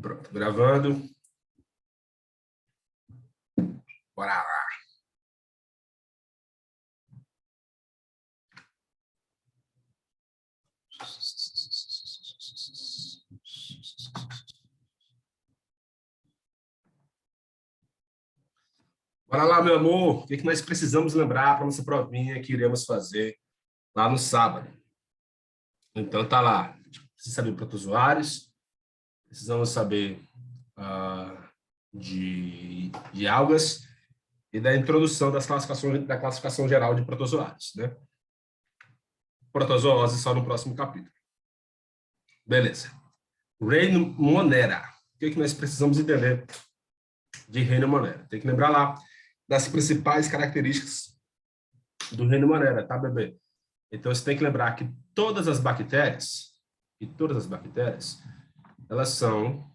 Pronto, gravando. Bora lá. Bora lá, meu amor. O que nós precisamos lembrar para nossa provinha que iremos fazer lá no sábado? Então, tá lá. Precisa saber protozoários, precisamos saber de algas e da introdução da classificação geral de protozoários, né? Protozoose só no próximo capítulo. Beleza. Reino Monera. O que nós precisamos entender de Reino Monera? Tem que lembrar lá das principais características do Reino Monera, tá, bebê? Então, você tem que lembrar que todas as bactérias, elas são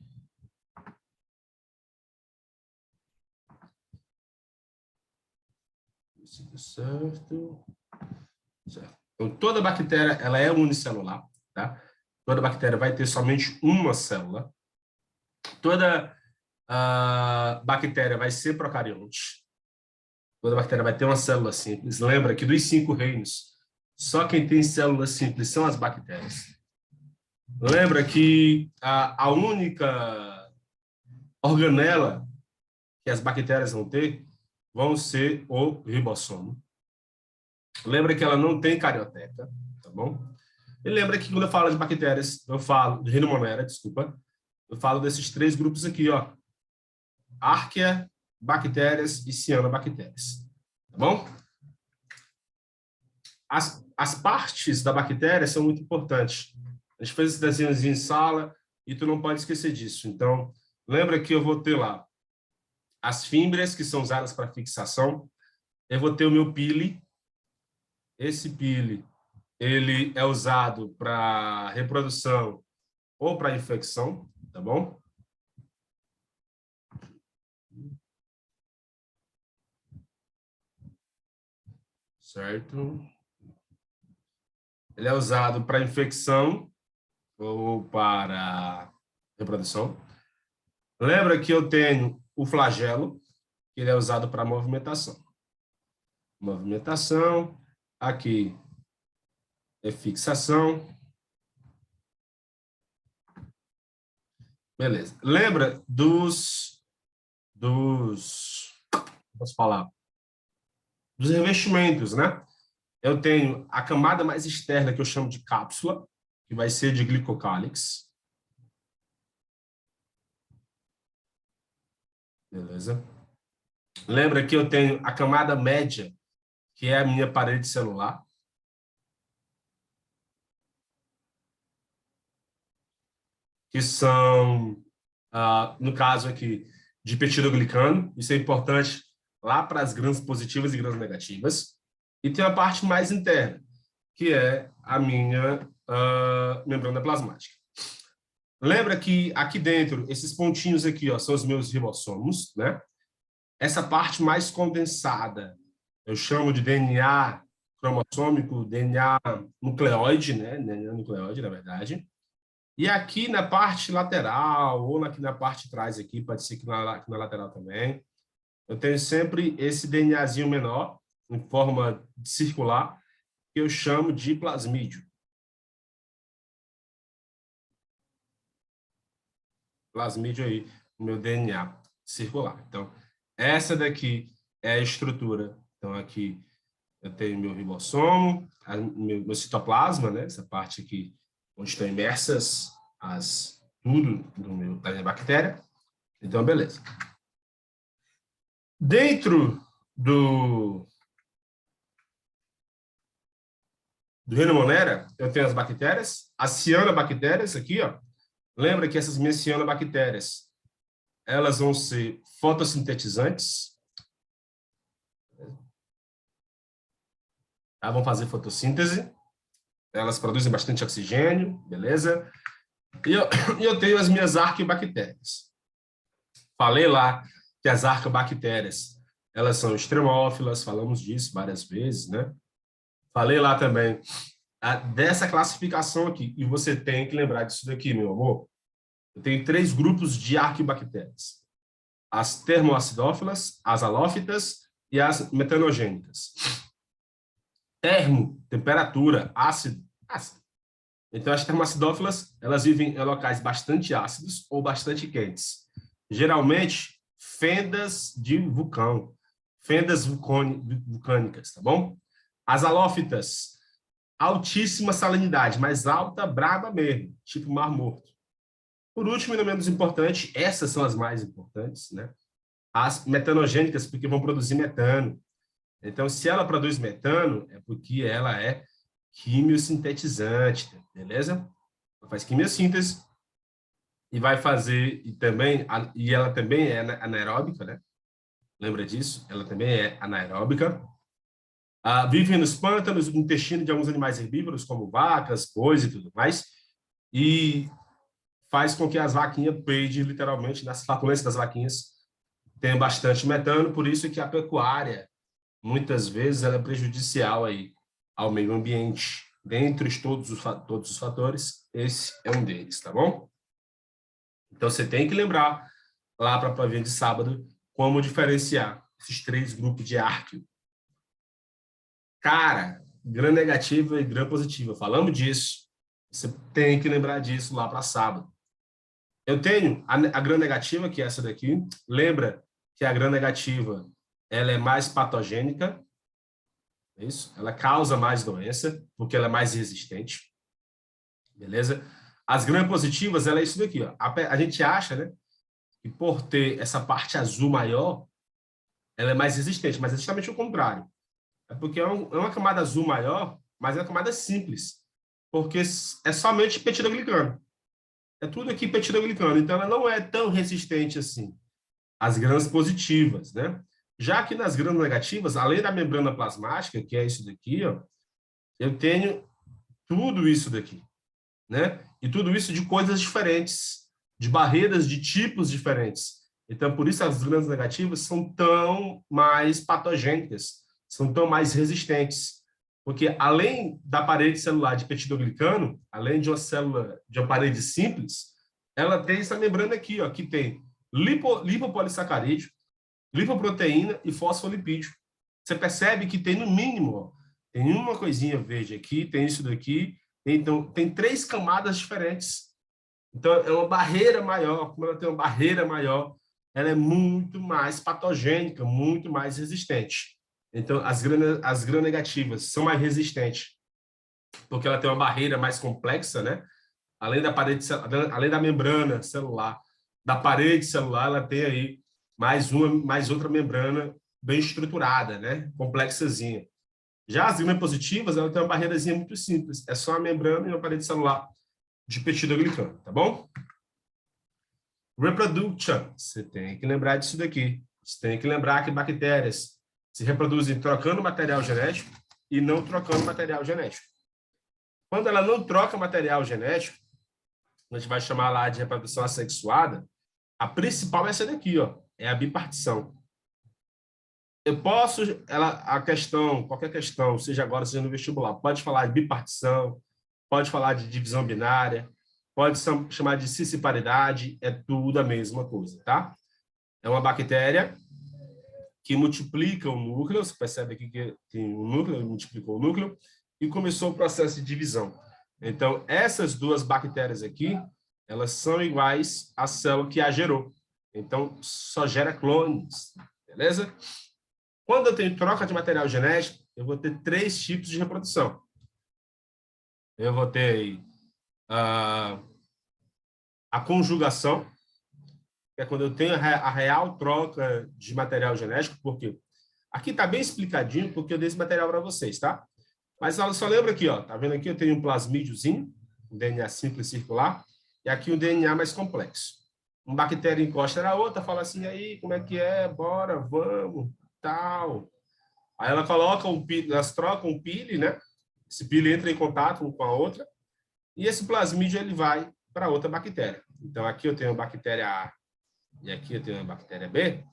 certo. Então, toda bactéria ela é unicelular, tá? Toda bactéria vai ter somente uma célula. Toda bactéria vai ser procarionte. Toda bactéria vai ter uma célula simples. Lembra que dos 5 reinos, só quem tem células simples são as bactérias. Lembra que a única organela que as bactérias vão ter vão ser o ribossomo. Lembra que ela não tem carioteca, tá bom? E lembra que quando eu falo de bactérias, eu falo de Reino Monera, desculpa, eu falo desses 3 grupos aqui, ó. Archaea, bactérias e cianobactérias, tá bom? As partes da bactéria são muito importantes. A gente fez esse desenhozinho em sala e tu não pode esquecer disso. Então, lembra que eu vou ter lá as fímbrias, que são usadas para fixação. Eu vou ter o meu pile. Esse pile, ele é usado para reprodução ou para infecção, tá bom? Certo? Ele é usado para infecção ou para reprodução. Lembra que eu tenho o flagelo, que ele é usado para movimentação. Movimentação, aqui é fixação. Beleza. Lembra posso falar, dos revestimentos, né? Eu tenho a camada mais externa, que eu chamo de cápsula, que vai ser de glicocálix. Beleza? Lembra que eu tenho a camada média, que é a minha parede celular. Que são, no caso aqui, de peptidoglicano. Isso é importante lá para as grãs positivas e grãs negativas. E tem a parte mais interna, que é a minha membrana plasmática. Lembra que aqui dentro, esses pontinhos aqui, ó, são os meus ribossomos, né? Essa parte mais condensada, eu chamo de DNA cromossômico, DNA nucleoide, né? DNA nucleoide, na verdade. E aqui na parte lateral, ou aqui na parte de trás, aqui, pode ser que na lateral também, eu tenho sempre esse DNAzinho menor, em forma circular, que eu chamo de plasmídio. Plasmídio aí, o meu DNA circular. Então, essa daqui é a estrutura. Então, aqui eu tenho meu ribossomo, meu citoplasma, né? Essa parte aqui, onde estão imersas tudo da minha bactéria. Então, beleza. Dentro do Reino Monera, eu tenho as bactérias, as cianobactérias aqui, ó. Lembra que essas minhas cianobactérias, elas vão ser fotossintetizantes. Tá? Vão fazer fotossíntese. Elas produzem bastante oxigênio, beleza? E eu tenho as minhas arqueobactérias. Falei lá que as arqueobactérias, elas são extremófilas, falamos disso várias vezes, né? Falei lá também dessa classificação aqui, e você tem que lembrar disso daqui, meu amor. Eu tenho 3 grupos de arqueobactérias. As termoacidófilas, as halófitas e as metanogênicas. Termo, temperatura, ácido, ácido. Então, as termoacidófilas, elas vivem em locais bastante ácidos ou bastante quentes. Geralmente, fendas de vulcão, fendas vulcânicas, tá bom? As halófitas, altíssima salinidade, mais alta, braba mesmo, tipo Mar Morto. Por último, e não menos importante, essas são as mais importantes, né? As metanogênicas, porque vão produzir metano. Então, se ela produz metano, é porque ela é quimiosintetizante, beleza? Ela faz quimiossíntese e vai fazer, e ela também é anaeróbica, né? Lembra disso? Ela também é anaeróbica. Vive nos pântanos, no intestino de alguns animais herbívoros, como vacas, bois e tudo mais, e faz com que as vaquinhas peidem, literalmente, nas flatulências das vaquinhas, tenham bastante metano, por isso que a pecuária, muitas vezes, ela é prejudicial aí ao meio ambiente. Dentre todos os fatores, esse é um deles, tá bom? Então, você tem que lembrar, lá para a provinha de sábado, como diferenciar esses 3 grupos de árqueo. Cara, gram negativa e gram positiva. Falamos disso. Você tem que lembrar disso lá para sábado. Eu tenho a gram negativa, que é essa daqui. Lembra que a gram negativa ela é mais patogênica. Isso? Ela causa mais doença, porque ela é mais resistente. Beleza? As gram positivas, ela é isso daqui. Ó. A gente acha, né, que por ter essa parte azul maior, ela é mais resistente, mas é justamente o contrário. É porque é uma camada azul maior, mas é uma camada simples, porque é somente peptidoglicano. É tudo aqui peptidoglicano, então ela não é tão resistente assim. As grãs positivas, né? Já que nas grãs negativas, além da membrana plasmática, que é isso daqui, ó, eu tenho tudo isso daqui, né? E tudo isso de coisas diferentes, de barreiras de tipos diferentes. Então, por isso as grãs negativas são tão mais patogênicas, são tão mais resistentes. Porque além da parede celular de peptidoglicano, além de uma célula de uma parede simples, ela tem essa membrana aqui, ó, que tem lipopolissacarídeo, lipoproteína e fosfolipídio. Você percebe que tem no mínimo, ó, tem uma coisinha verde aqui, tem isso daqui, então tem 3 camadas diferentes. Então é uma barreira maior, como ela tem uma barreira maior, ela é muito mais patogênica, muito mais resistente. Então as gram-negativas são mais resistentes, porque ela tem uma barreira mais complexa, né? Além da membrana celular, da parede celular, ela tem aí mais outra membrana bem estruturada, né? Complexazinha. Já as gram-positivas, ela tem uma barreirazinha muito simples, é só a membrana e uma parede celular de peptidoglicano, tá bom? Reproduction, você tem que lembrar disso daqui. Você tem que lembrar que bactérias se reproduzem trocando material genético e não trocando material genético. Quando ela não troca material genético, a gente vai chamar lá de reprodução assexuada, a principal é essa daqui, ó, é a bipartição. Eu posso, qualquer questão, seja agora, seja no vestibular, pode falar de bipartição, pode falar de divisão binária, pode chamar de cisciparidade, é tudo a mesma coisa, tá? É uma bactéria que multiplica o núcleo, você percebe aqui que tem um núcleo, multiplicou o núcleo, e começou o processo de divisão. Então, essas 2 bactérias aqui, elas são iguais à célula que a gerou. Então, só gera clones, beleza? Quando eu tenho troca de material genético, eu vou ter 3 tipos de reprodução. Eu vou ter aí a conjugação, que é quando eu tenho a real troca de material genético, porque aqui está bem explicadinho, porque eu dei esse material para vocês, tá? Mas só lembra aqui, ó, tá vendo aqui? Eu tenho um plasmídiozinho, um DNA simples circular, e aqui um DNA mais complexo. Uma bactéria encosta na outra, fala assim, aí, como é que é? Bora, vamos, tal. Aí ela coloca elas trocam um pile, né? Esse pile entra em contato um com a outra, e esse plasmídio ele vai para outra bactéria. Então, aqui eu tenho a bactéria A e aqui eu tenho a bactéria B.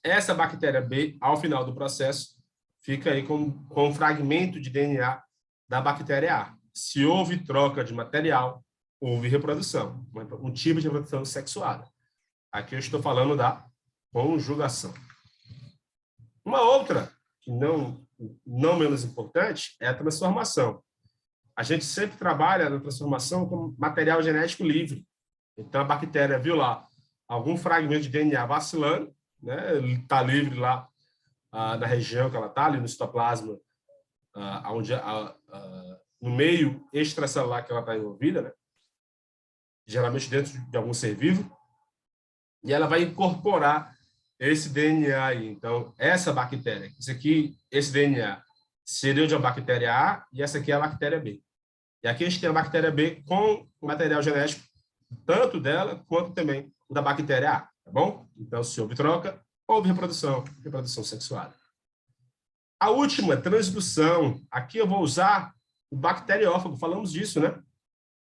Essa bactéria B, ao final do processo, fica aí com um fragmento de DNA da bactéria A. Se houve troca de material, houve reprodução, um tipo de reprodução sexuada. Aqui eu estou falando da conjugação. Uma outra, que não menos importante, é a transformação. A gente sempre trabalha na transformação com material genético livre. Então, a bactéria viu lá algum fragmento de DNA vacilando, né? Ele está livre lá na região que ela está, ali no citoplasma, no meio extracelular que ela está envolvida, né? Geralmente dentro de algum ser vivo, e ela vai incorporar esse DNA aí. Então, essa bactéria, esse DNA seria de uma bactéria A e essa aqui é a bactéria B. E aqui a gente tem a bactéria B com o material genético, tanto dela quanto também o da bactéria A, tá bom? Então, se houve troca, houve reprodução sexuada. A última, transdução. Aqui eu vou usar o bacteriófago, falamos disso, né?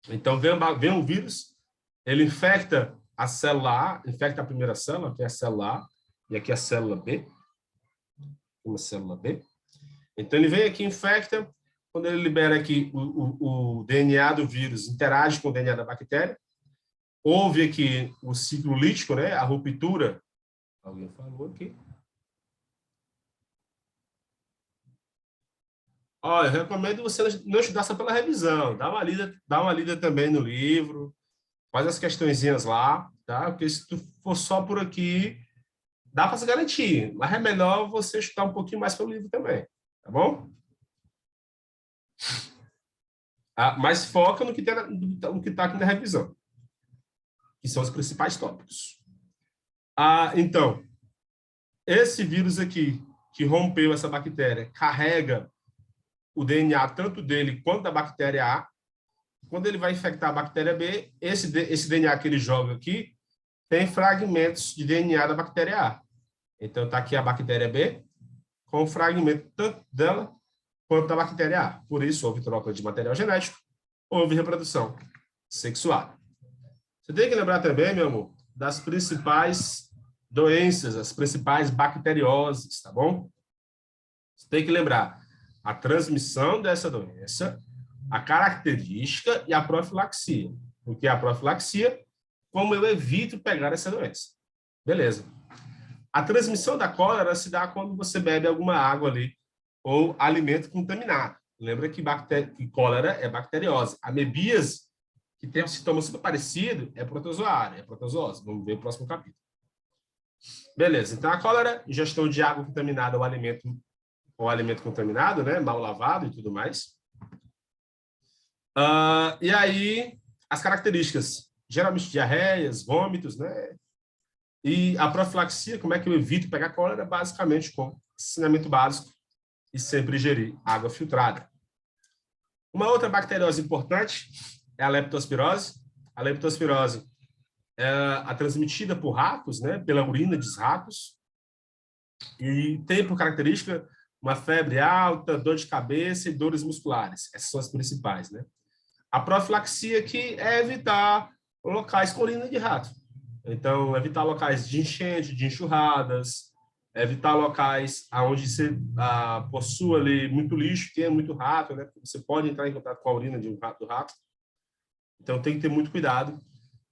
Então, vem um vírus, ele infecta a célula A, infecta a primeira célula, que é a célula A, e aqui a célula B, uma célula B. Então, ele vem aqui, infecta, quando ele libera aqui o DNA do vírus, interage com o DNA da bactéria, houve aqui o ciclo lítico, né, a ruptura, alguém falou aqui. Olha, eu recomendo você não estudar só pela revisão, dá uma lida também no livro, faz as questõezinhas lá, tá? Porque se tu for só por aqui, dá para se garantir, mas é melhor você estudar um pouquinho mais pelo livro também, tá bom? Mas foca no que está aqui na revisão, que são os principais tópicos. Então, esse vírus aqui, que rompeu essa bactéria, carrega o DNA tanto dele quanto da bactéria A. Quando ele vai infectar a bactéria B, esse DNA que ele joga aqui tem fragmentos de DNA da bactéria A. Então, está aqui a bactéria B com fragmento tanto dela quanto da bactéria A. Por isso, houve troca de material genético, houve reprodução sexual. Você tem que lembrar também, meu amor, das principais doenças, as principais bacterioses, tá bom? Você tem que lembrar a transmissão dessa doença, a característica e a profilaxia. O que é a profilaxia? Como eu evito pegar essa doença. Beleza. A transmissão da cólera se dá quando você bebe alguma água ali ou alimento contaminado. Lembra que cólera é bacteriose. Amebíase, que tem um sintoma super parecido, é protozoária, é protozoose. Vamos ver o próximo capítulo. Beleza. Então, a cólera, ingestão de água contaminada ou alimento contaminado, né, mal lavado e tudo mais. E aí, as características, geralmente diarreias, vômitos, né? E a profilaxia, como é que eu evito pegar cólera? Basicamente com saneamento básico e sempre ingerir água filtrada. Uma outra bacteriose importante é a leptospirose. A leptospirose é a transmitida por ratos, né, pela urina dos ratos, e tem por característica uma febre alta, dor de cabeça e dores musculares. Essas são as principais, né? A profilaxia aqui é evitar locais com urina de rato. Então, evitar locais de enchente, de enxurradas, evitar locais onde você possua ali muito lixo, tenha muito rato, né? Você pode entrar em contato com a urina de um rato do rato. Então, tem que ter muito cuidado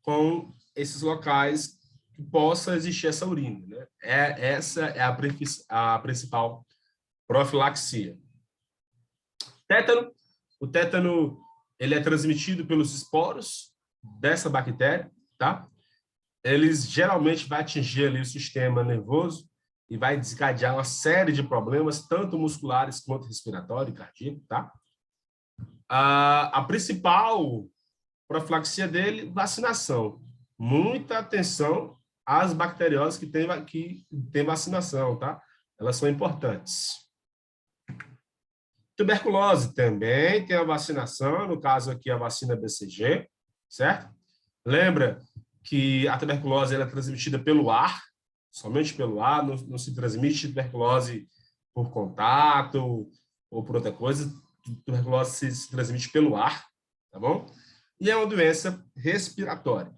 com esses locais que possa existir essa urina, né? Essa é a principal profilaxia. Tétano. O tétano, ele é transmitido pelos esporos dessa bactéria, tá? Eles geralmente vai atingir ali o sistema nervoso e vai desencadear uma série de problemas, tanto musculares quanto respiratório e cardíaco, tá? A principal profilaxia dele, vacinação. Muita atenção às bacterioses que tem vacinação, tá? Elas são importantes. Tuberculose também tem a vacinação, no caso aqui a vacina BCG, certo? Lembra que a tuberculose ela é transmitida pelo ar, somente pelo ar, não se transmite tuberculose por contato ou por outra coisa, tuberculose se transmite pelo ar, tá bom? E é uma doença respiratória.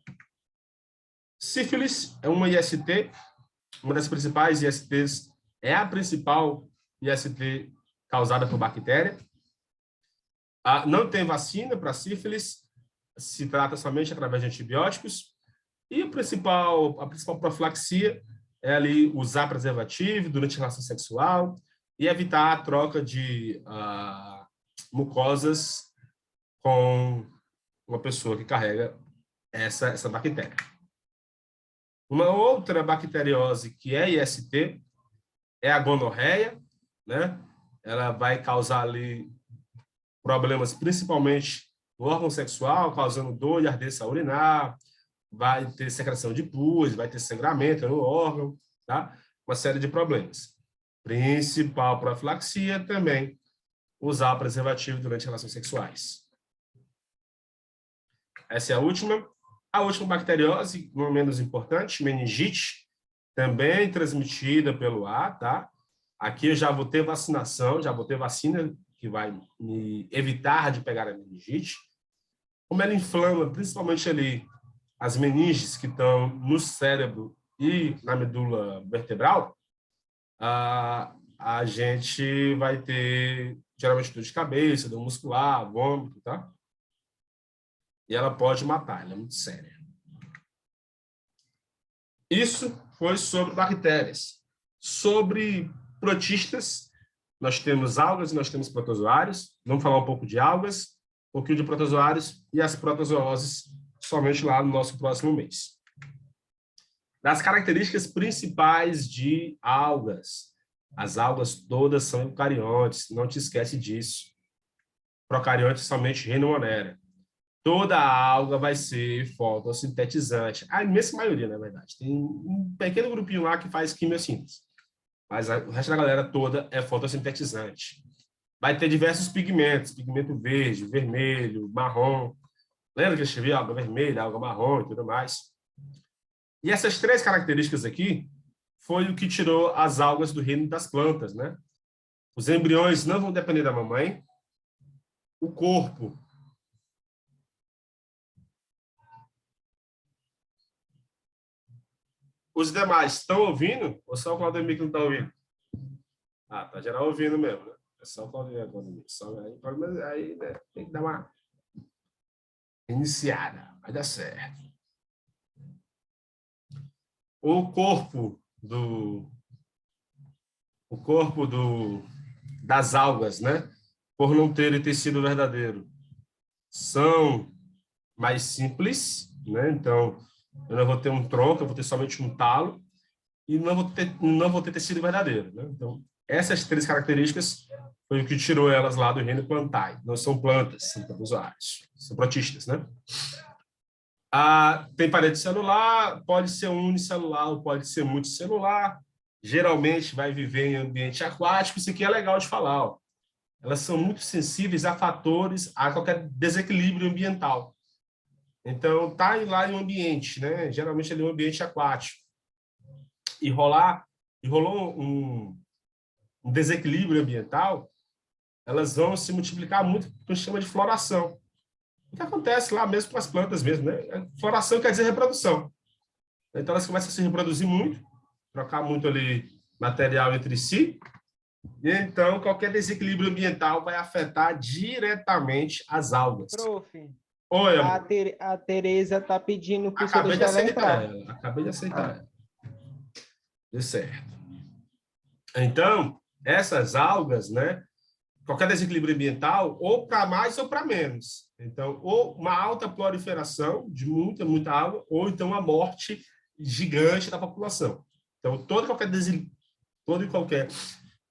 Sífilis é uma IST, uma das principais ISTs, é a principal IST causada por bactéria. Não tem vacina para sífilis. se trata somente através de antibióticos, e a principal profilaxia é ali usar preservativo durante a relação sexual e evitar a troca de mucosas com uma pessoa que carrega essa bactéria. Uma outra bacteriose que é IST é a gonorreia, né? Ela vai causar ali problemas principalmente no órgão sexual, causando dor e ardência urinar, vai ter secreção de pus, vai ter sangramento no órgão, tá? Uma série de problemas. Principal profilaxia também, usar preservativo durante relações sexuais. Essa é a última. A última bacteriose, não menos importante, meningite, também transmitida pelo ar, tá? Aqui eu já vou ter vacinação, já vou ter vacina que vai me evitar de pegar a meningite. Como ela inflama, principalmente ali, as meninges que estão no cérebro e na medula vertebral, a gente vai ter, geralmente, dor de cabeça, dor muscular, vômito, tá? E ela pode matar, ela é muito séria. Isso foi sobre bactérias. Sobre protistas, nós temos algas e nós temos protozoários. Vamos falar um pouco de algas, um pouquinho de protozoários e as protozooses somente lá no nosso próximo mês. Das características principais de algas. As algas todas são eucariontes, não te esquece disso. Procariontes somente reino monera. Toda a alga vai ser fotossintetizante. A imensa maioria, na verdade. Tem um pequeno grupinho lá que faz quimiossíntese. Mas o resto da galera toda é fotossintetizante. Vai ter diversos pigmentos. Pigmento verde, vermelho, marrom. Lembra que eu escrevi alga vermelha, alga marrom e tudo mais? E essas três características aqui foi o que tirou as algas do reino das plantas, né? Os embriões não vão depender da mamãe. O corpo os demais estão ouvindo? Ou só o Claudemir que não está ouvindo? Ah, tá geral ouvindo mesmo, né? É só o Claudemir. Aí né, tem que dar uma iniciada. Vai dar certo. O corpo das algas, né? Por não terem tecido verdadeiro, são mais simples, né? Então, eu não vou ter um tronco, eu vou ter somente um talo e não vou ter tecido verdadeiro, né? Então, essas três características foi o que tirou elas lá do reino plantae. Não são plantas, são protozoários, são protistas, né? Tem parede celular, pode ser unicelular ou pode ser multicelular. Geralmente vai viver em ambiente aquático. Isso aqui é legal de falar, ó. Elas são muito sensíveis a fatores, a qualquer desequilíbrio ambiental. Então, tá lá em um ambiente, né? Geralmente ali é um ambiente aquático. E rolou um desequilíbrio ambiental, elas vão se multiplicar muito, que a gente chama de floração. O que acontece lá mesmo com as plantas mesmo, né? Floração quer dizer reprodução. Então, elas começam a se reproduzir muito, trocar muito ali material entre si, e então qualquer desequilíbrio ambiental vai afetar diretamente as algas. Prof, Oi, amor. a Tereza está pedindo para você Acabei de deixar ela aceitar entrar. ela. Acabei de aceitar ela. Deu certo. Então, essas algas, né? Qualquer desequilíbrio ambiental, ou para mais ou para menos. Então, ou uma alta proliferação de muita água, ou então a morte gigante da população. Então, todo e qualquer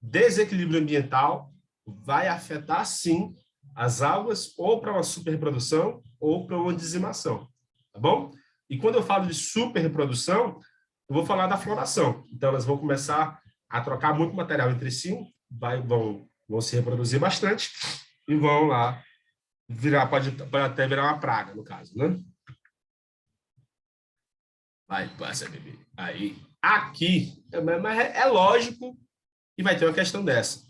desequilíbrio ambiental vai afetar, sim, as algas, ou para uma superreprodução, ou para uma dizimação. Tá bom? E quando eu falo de superreprodução, eu vou falar da floração. Então, elas vão começar a trocar muito material entre si, vão se reproduzir bastante e vão lá pode até virar uma praga, no caso, né? Vai, passa, bebê. Aí, aqui, mas é lógico que vai ter uma questão dessa.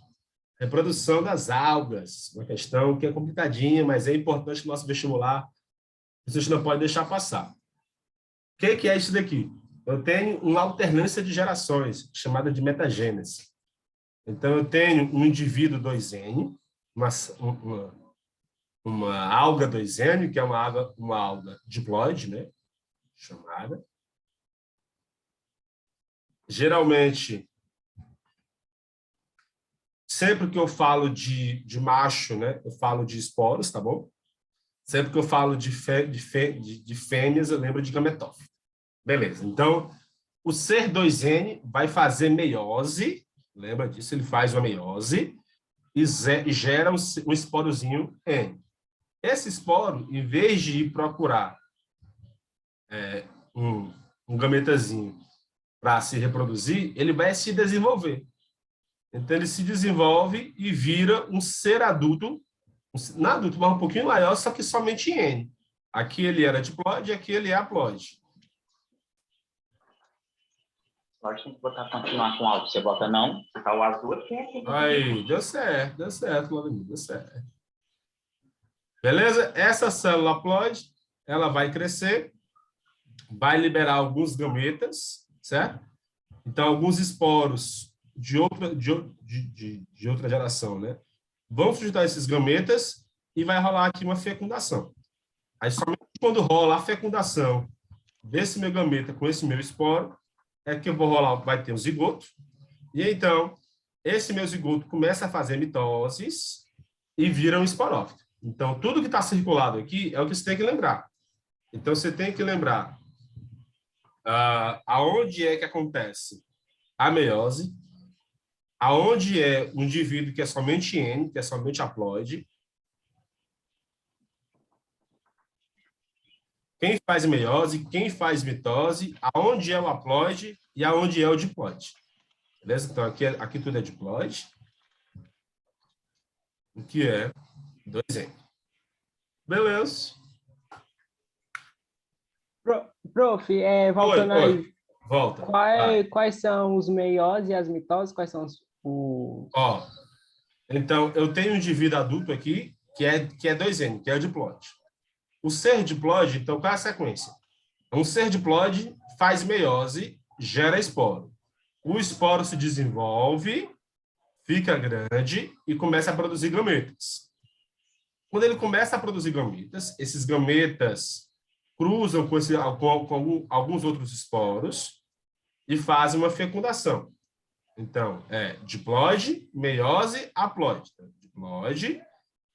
Reprodução das algas, uma questão que é complicadinha, mas é importante no nosso vestibular, a gente não pode deixar passar. O que é isso daqui? Eu tenho uma alternância de gerações, chamada de metagênese. Então, eu tenho um indivíduo 2N, uma alga 2N, que é uma alga diploide, né? Chamada. Geralmente, sempre que eu falo de macho, né? Eu falo de esporos, tá bom? Sempre que eu falo de fêmeas, eu lembro de gametófito. Beleza. Então, o ser 2N vai fazer meiose, lembra disso? Ele faz uma meiose e gera um esporozinho N. Esse esporo, em vez de ir procurar um gametazinho para se reproduzir, ele vai se desenvolver. Então, ele se desenvolve e vira um ser adulto, não adulto, mas um pouquinho maior, só que somente em N. Aqui ele era diploide, aqui ele é haploide. Pode tem que continuar com alto. Você bota não, você tá o azul aqui. Aí, deu certo, Vladimir, deu certo. Beleza? Essa célula haploide, ela vai crescer, vai liberar alguns gametas, certo? Então, alguns esporos de outra geração, né? Vão sujetar esses gametas e vai rolar aqui uma fecundação. Aí, somente quando rola a fecundação desse meu gameta com esse meu esporo, é que eu vou rolar, vai ter um zigoto. E então, esse meu zigoto começa a fazer mitoses e vira um esporófito. Então, tudo que está circulado aqui é o que você tem que lembrar. Então, você tem que lembrar aonde é que acontece a meiose, aonde é um indivíduo que é somente N, que é somente haploide, quem faz meiose, quem faz mitose, aonde é o haploide e aonde é o diploide. Beleza? Então, aqui tudo é diploide, o que é 2N. Beleza. Prof, voltando Oi. aí, Volta. quais são os meiose e as mitoses? Quais são os... Ó, então, eu tenho um indivíduo adulto aqui, que é 2N, que é o diploide. O ser diploide, então, qual é a sequência? Um ser diploide faz meiose, gera esporo. O esporo se desenvolve, fica grande e começa a produzir gametas. Quando ele começa a produzir gametas, esses gametas cruzam com alguns outros esporos e fazem uma fecundação. Então, é diploide, meiose, haploide. Diploide,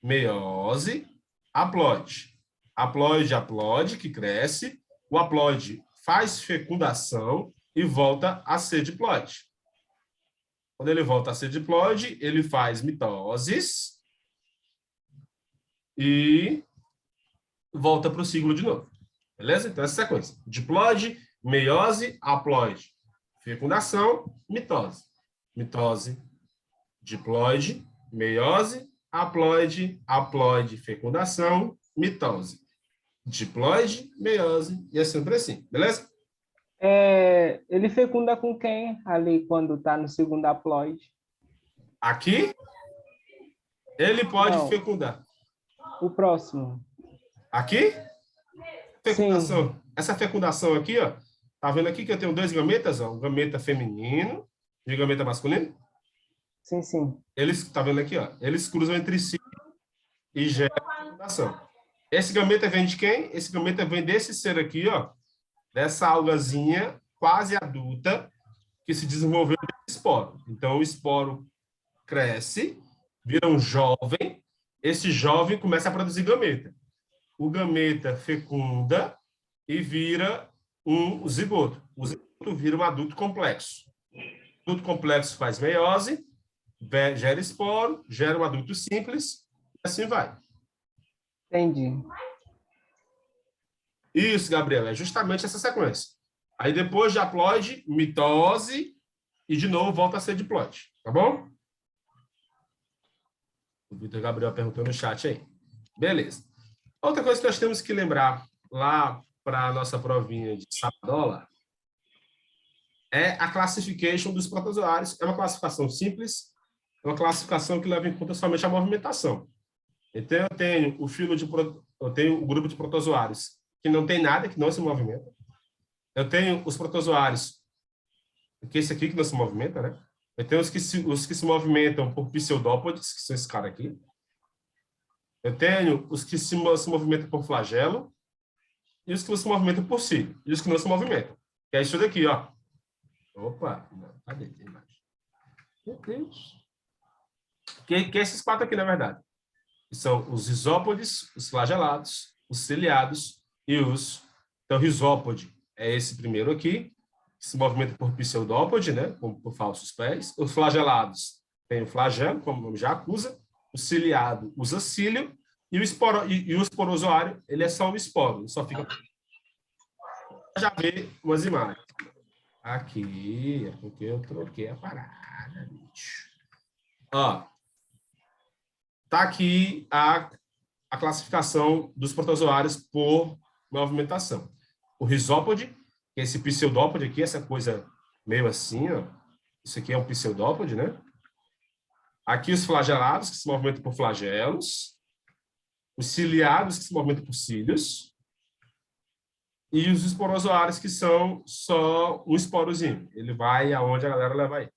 meiose, haploide. Haploide, haploide, que cresce. O haploide faz fecundação e volta a ser diploide. Quando ele volta a ser diploide, ele faz mitoses e volta para o ciclo de novo. Beleza? Então, essa sequência. Diploide, meiose, haploide. Fecundação, mitose. Mitose, diploide, meiose, haploide, haploide, fecundação, mitose. Diploide, meiose e assim por assim. Beleza? Ele fecunda com quem ali quando está no segundo haploide? Aqui, ele pode Não. fecundar. O próximo. Aqui? Fecundação. Sim. Essa fecundação aqui, ó. Tá vendo aqui que eu tenho dois gametas, ó? Um gameta feminino e um gameta masculino? Sim, sim. Eles, tá vendo aqui, ó? Eles cruzam entre si e geram fecundação. Esse gameta vem de quem? Esse gameta vem desse ser aqui, ó. Dessa algazinha quase adulta que se desenvolveu desse esporo. Então, o esporo cresce, vira um jovem. Esse jovem começa a produzir gameta. O gameta fecunda e vira um zigoto. O zigoto vira um adulto complexo. O adulto complexo faz meiose, gera esporo, gera um adulto simples, e assim vai. Entendi. Isso, Gabriel, é justamente essa sequência. Aí depois de haploide, mitose, e de novo volta a ser diploide, tá bom? O Vitor Gabriel perguntou no chat aí. Beleza. Outra coisa que nós temos que lembrar lá para a nossa provinha de Sabadola é a classification dos protozoários. É uma classificação simples, é uma classificação que leva em conta somente a movimentação. Então, eu tenho o grupo de protozoários que não tem nada, que não se movimenta. Eu tenho os protozoários, que esse aqui que não se movimenta, né? Eu tenho os que se movimentam por pseudópodes, que são esses caras aqui. Eu tenho os que se movimentam por flagelo e os que se movimentam por cílio. E os que não se movimentam. Que é isso daqui, ó. Opa, não, cadê? Tem mais. Meu Deus. Que é esses 4 aqui, na verdade. São os isópodes, os flagelados, os ciliados e os... Então, risópode é esse primeiro aqui, que se movimenta por pseudópode, né? Como por falsos pés. Os flagelados tem o flagelo, como o nome já acusa. O ciliado usa cílio. E o esporozoário, ele é só um esporo. Ele só fica... Já vê umas imagens. Aqui, é porque eu troquei a parada, bicho. Ó, tá aqui a classificação dos protozoários por movimentação. O risópode, que é esse pseudópode aqui, essa coisa meio assim, ó. Isso aqui é um pseudópode, né? Aqui os flagelados, que se movimentam por flagelos. Os ciliados, que se movimentam por cílios. E os esporozoários, que são só um esporozinho. Ele vai aonde a galera leva aí.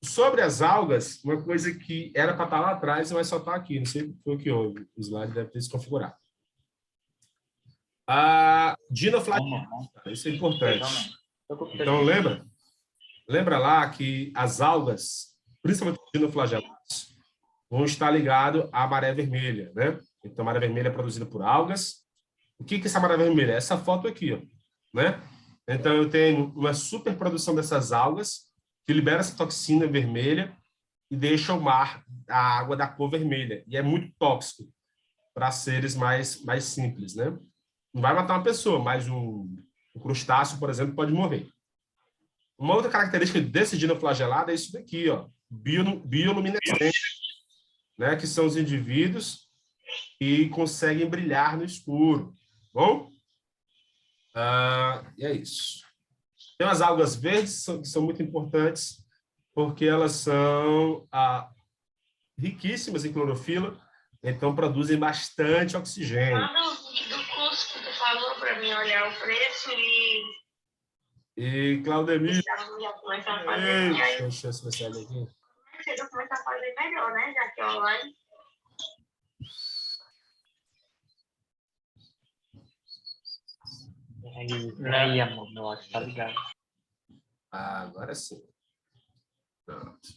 Sobre as algas, uma coisa que era para estar lá atrás, mas só está aqui. Não sei o que foi que houve. O slide deve ter se configurado. A dinoflagelados. Isso é importante. Então, lembra lá que as algas, principalmente os dinoflagelados, vão estar ligados à maré vermelha, né? Então, a maré vermelha é produzida por algas. O que é essa maré vermelha? Essa foto aqui, ó, né? Então, eu tenho uma superprodução dessas algas que libera essa toxina vermelha e deixa o mar, a água da cor vermelha. E é muito tóxico para seres mais simples, né? Não vai matar uma pessoa, mas um crustáceo, por exemplo, pode morrer. Uma outra característica desse dinoflagelado é isso daqui, ó, bioluminescente, né? Que são os indivíduos que conseguem brilhar no escuro. Bom? E é isso. Tem as algas verdes, que são muito importantes, porque elas são riquíssimas em clorofila, então produzem bastante oxigênio. Manda o link do curso que tu falou para mim olhar o preço E, Claudemir, já começar a fazer. E aí, deixa eu ver aqui. eu começar a fazer melhor, né? Já que é online. Aí, amor, meu áudio tá ligado. Agora sim. Pronto.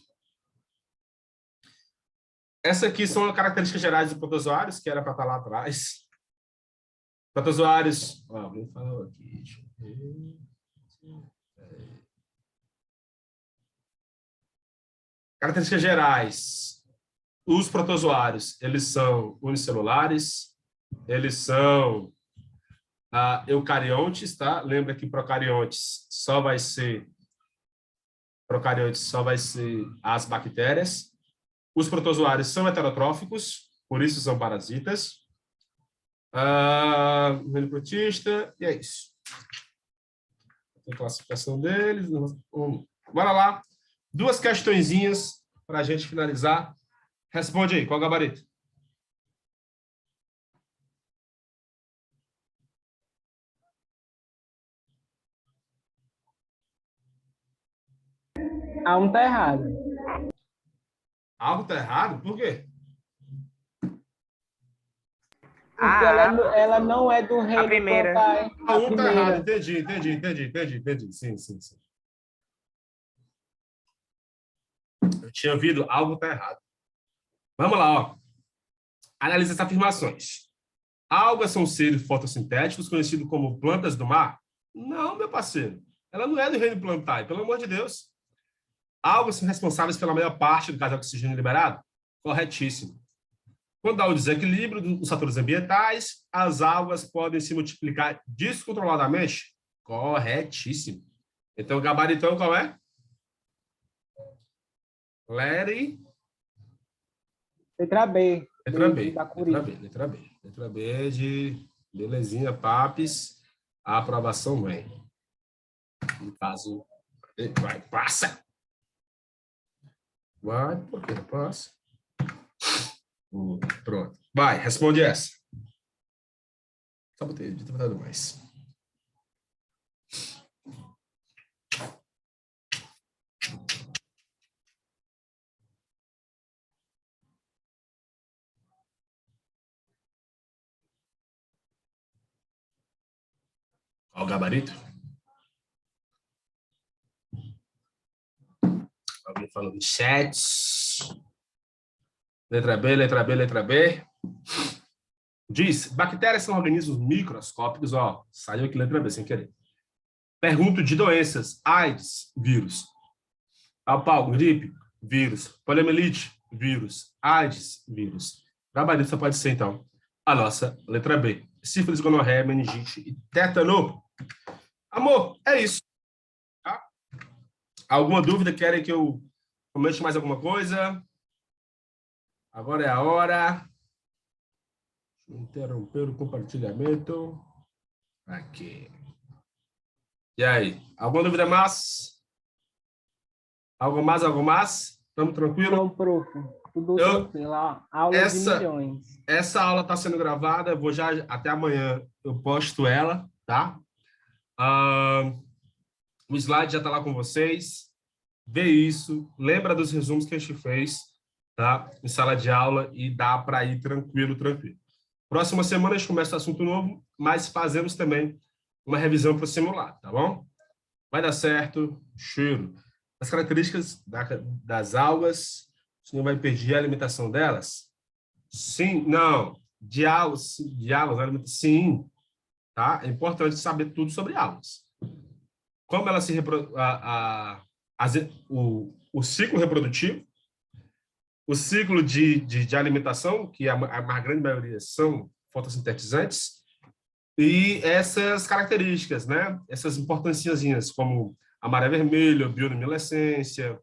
Essa aqui são as características gerais de protozoários, que era para estar lá atrás. Protozoários... alguém falou aqui. Deixa eu ver. Características gerais. Os protozoários, eles são unicelulares, eles são eucariontes, tá? Lembra que procariontes só vai ser as bactérias. Os protozoários são heterotróficos, por isso são parasitas. Protista, e é isso. A classificação deles. Bora lá. 2 questõezinhas para a gente finalizar. Responde aí, qual é o gabarito? Algo tá errado. Algo está errado? Por quê? Porque ela não é do reino primeira. Plantae. A 1 está errado. Entendi. Sim. Eu tinha ouvido algo está errado. Vamos lá, ó. Analisa essas afirmações. Algas são seres fotossintéticos conhecidos como plantas do mar? Não, meu parceiro. Ela não é do reino Plantae, pelo amor de Deus. Algas são responsáveis pela maior parte do gás de oxigênio liberado? Corretíssimo. Quando há o desequilíbrio dos fatores ambientais, as algas podem se multiplicar descontroladamente? Corretíssimo. Então, o gabaritão qual é? Letra B. Letra B. Bacuri. Letra B de belezinha, papes. A aprovação vem. No caso, vai, passa. Vai, por que não passa? Pronto. Vai, responde essa. Só botei, devia ter botado mais. Olha o gabarito. Alguém falando em chat. Letra B, letra B, letra B. Diz, bactérias são organismos microscópicos. Ó, saiu aqui letra B sem querer. Pergunto de doenças. AIDS, vírus. Paulo, gripe, vírus. Poliomielite, vírus. AIDS, vírus. Gabarito só pode ser, então, a nossa letra B. Sífilis, gonorreia, meningite e tétano. Amor, é isso. Tá? Alguma dúvida? Querem que eu comente mais alguma coisa? Agora é a hora. Interromper o compartilhamento. Aqui. E aí? Alguma dúvida mais? Algo mais, algo mais? Estamos tranquilos? Não, prof. Tudo tranquilo. Ó, aula de milhões. Essa aula está sendo gravada. Eu vou já, até amanhã, eu posto ela, tá? O slide já está lá com vocês. Vê isso. Lembra dos resumos que a gente fez, tá? Em sala de aula e dá para ir tranquilo, tranquilo. Próxima semana a gente começa assunto novo, mas fazemos também uma revisão para o simulado, tá bom? Vai dar certo. Cheiro. As características das algas, você não vai perder a alimentação delas? Sim, não. De algas, sim. Tá? É importante saber tudo sobre algas. Como ela se o ciclo reprodutivo, o ciclo de alimentação, que a grande maioria são fotossintetizantes, e essas características, né? Essas importânciazinhas, como a maré vermelha, a bioluminescência,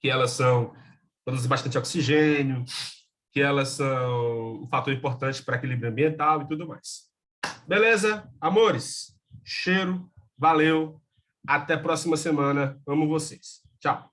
que elas são produzem bastante oxigênio, que elas são um fator importante para equilíbrio ambiental e tudo mais. Beleza? Amores, cheiro, valeu, até a próxima semana, amo vocês. Tchau.